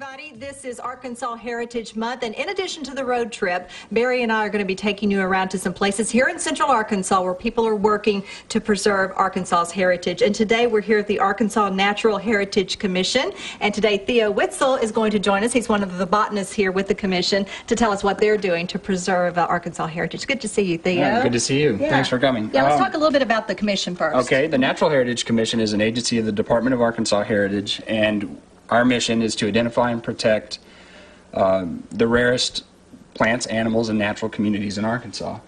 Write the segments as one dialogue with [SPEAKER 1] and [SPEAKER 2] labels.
[SPEAKER 1] everybody. This is Arkansas Heritage Month, and in addition to the road trip, Barry and I are going to be taking you around to some places here in Central Arkansas where people are working to preserve Arkansas's heritage. And today we're here at the Arkansas Natural Heritage Commission, and today Theo Witsell is going to join us. He's one of the botanists here with the commission to tell us what they're doing to preserve Arkansas heritage. Good to see you, Theo.
[SPEAKER 2] Yeah, good to see you.
[SPEAKER 1] Yeah.
[SPEAKER 2] Thanks for coming.
[SPEAKER 1] Yeah, let's talk a little bit about the commission first.
[SPEAKER 2] Okay, the Natural Heritage Commission is an agency of the Department of Arkansas Heritage, and our mission is to identify and protect the rarest plants, animals, and natural communities in Arkansas.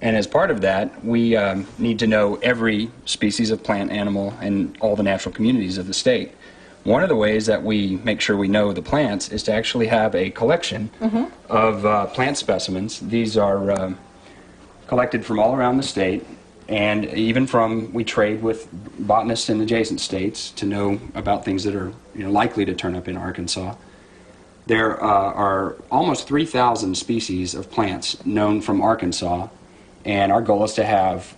[SPEAKER 2] And as part of that, we need to know every species of plant, animal, and all the natural communities of the state. One of the ways that we make sure we know the plants is to actually have a collection of plant specimens. These are collected from all around the state, and even we trade with botanists in adjacent states to know about things that are likely to turn up in Arkansas. There are almost 3,000 species of plants known from Arkansas, and our goal is to have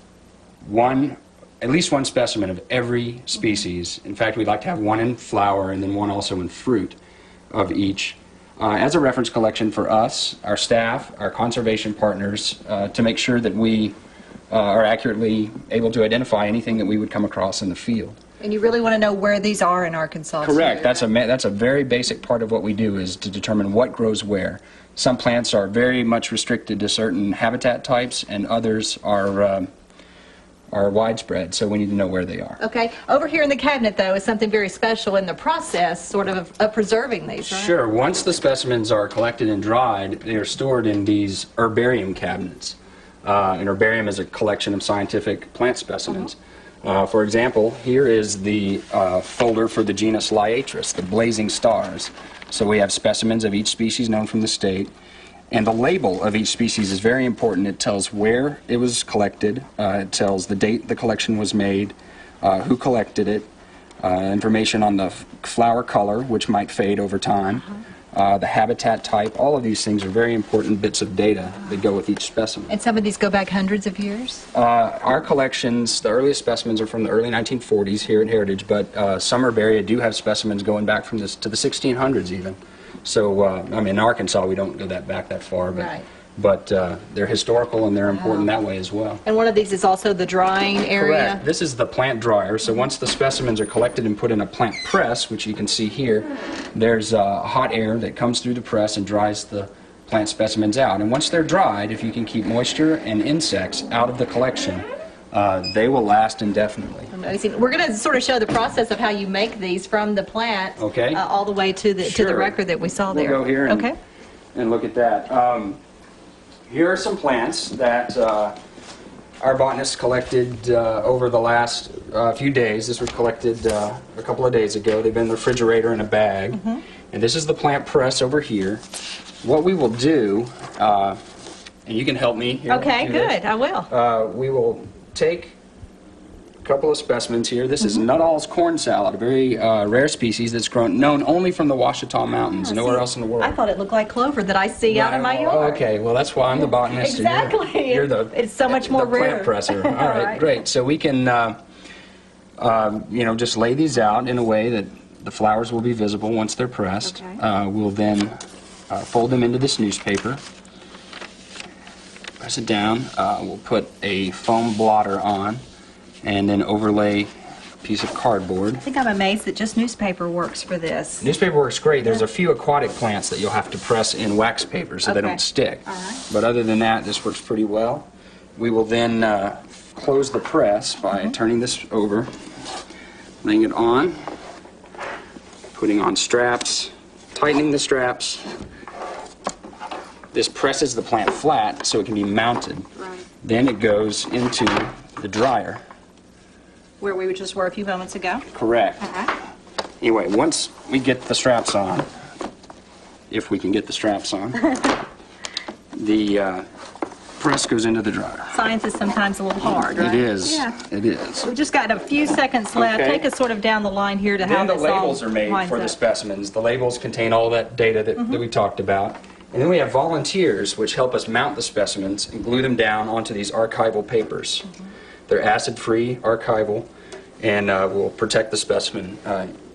[SPEAKER 2] at least one specimen of every species. In fact, we'd like to have one in flower and then one also in fruit of each, as a reference collection for us, our staff, our conservation partners, to make sure that we are accurately able to identify anything that we would come across in the field.
[SPEAKER 1] And you really want to know where these are in Arkansas?
[SPEAKER 2] Correct.
[SPEAKER 1] Too, right?
[SPEAKER 2] That's a very basic part of what we do, is to determine what grows where. Some plants are very much restricted to certain habitat types, and others are widespread, so we need to know where they are.
[SPEAKER 1] Okay. Over here in the cabinet, though, is something very special in the process, sort of preserving these, right?
[SPEAKER 2] Sure. Once the specimens are collected and dried, they are stored in these herbarium cabinets. An herbarium is a collection of scientific plant specimens. For example, here is the folder for the genus Liatris, the blazing stars. So we have specimens of each species known from the state. And the label of each species is very important. It tells where it was collected, it tells the date the collection was made, who collected it, information on the flower color, which might fade over time, the habitat type. All of these things are very important bits of data that go with each specimen.
[SPEAKER 1] And some of these go back hundreds of years?
[SPEAKER 2] Our collections, the earliest specimens are from the early 1940s here at Heritage, but some herbaria do have specimens going back to the 1600s even. So, I mean, in Arkansas, we don't go back that far, but they're historical and they're important that way as well.
[SPEAKER 1] And one of these is also the drying area?
[SPEAKER 2] Correct. This is the plant dryer. So once the specimens are collected and put in a plant press, which you can see here, there's hot air that comes through the press and dries the plant specimens out. And once they're dried, if you can keep moisture and insects out of the collection, they will last indefinitely.
[SPEAKER 1] Amazing. We're going to sort of show the process of how you make these from the plant all the way to the record that we saw there.
[SPEAKER 2] We'll go here and look at that. Here are some plants that our botanists collected over the last few days. This was collected a couple of days ago. They've been in the refrigerator in a bag. And this is the plant press over here. What we will do, and you can help me here.
[SPEAKER 1] Okay, good. I will.
[SPEAKER 2] We will take a couple of specimens here. This is Nuttall's corn salad, a very rare species that's known only from the Ouachita Mountains, nowhere else in the world.
[SPEAKER 1] I thought it looked like clover that I see out in my yard.
[SPEAKER 2] Okay, well that's why I'm the botanist.
[SPEAKER 1] Exactly.
[SPEAKER 2] It's
[SPEAKER 1] so much more rare.
[SPEAKER 2] Plant presser. All right, great. So we can, just lay these out in a way that the flowers will be visible once they're pressed. We'll then fold them into this newspaper. Press it down. We'll put a foam blotter on and then overlay a piece of cardboard.
[SPEAKER 1] I think I'm amazed that just newspaper works for this.
[SPEAKER 2] Newspaper works great. There's a few aquatic plants that you'll have to press in wax paper so they don't stick. But other than that, this works pretty well. We will then close the press by turning this over, laying it on, putting on straps, tightening the straps. This presses the plant flat so it can be mounted. Then it goes into the dryer.
[SPEAKER 1] Where we just were a few moments ago?
[SPEAKER 2] Correct. Anyway, once we get the straps on, if we can get the straps on, the press goes into the dryer.
[SPEAKER 1] Science is sometimes a little hard, right?
[SPEAKER 2] It is.
[SPEAKER 1] Yeah.
[SPEAKER 2] It is.
[SPEAKER 1] We've just got a few seconds left. Take us sort of down the line here to how
[SPEAKER 2] this all
[SPEAKER 1] Then the
[SPEAKER 2] labels are made for the specimens. The labels contain all that data that we talked about. And then we have volunteers which help us mount the specimens and glue them down onto these archival papers. They're acid-free, archival, and will protect the specimen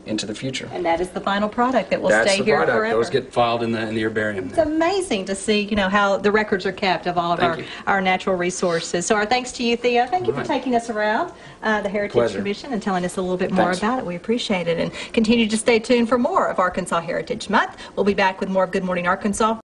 [SPEAKER 2] into the future.
[SPEAKER 1] And that is the final product that will
[SPEAKER 2] That's
[SPEAKER 1] stay
[SPEAKER 2] the
[SPEAKER 1] here
[SPEAKER 2] product.
[SPEAKER 1] forever.
[SPEAKER 2] Those get filed in the herbarium.
[SPEAKER 1] It's amazing to see, how the records are kept of all of
[SPEAKER 2] Thank you.
[SPEAKER 1] our natural resources. So our thanks to you, Theo. Thank you for
[SPEAKER 2] right.
[SPEAKER 1] taking us around the Heritage
[SPEAKER 2] Pleasure.
[SPEAKER 1] Commission and telling us a little bit more
[SPEAKER 2] Thanks.
[SPEAKER 1] about it. We appreciate it. And continue to stay tuned for more of Arkansas Heritage Month. We'll be back with more of Good Morning Arkansas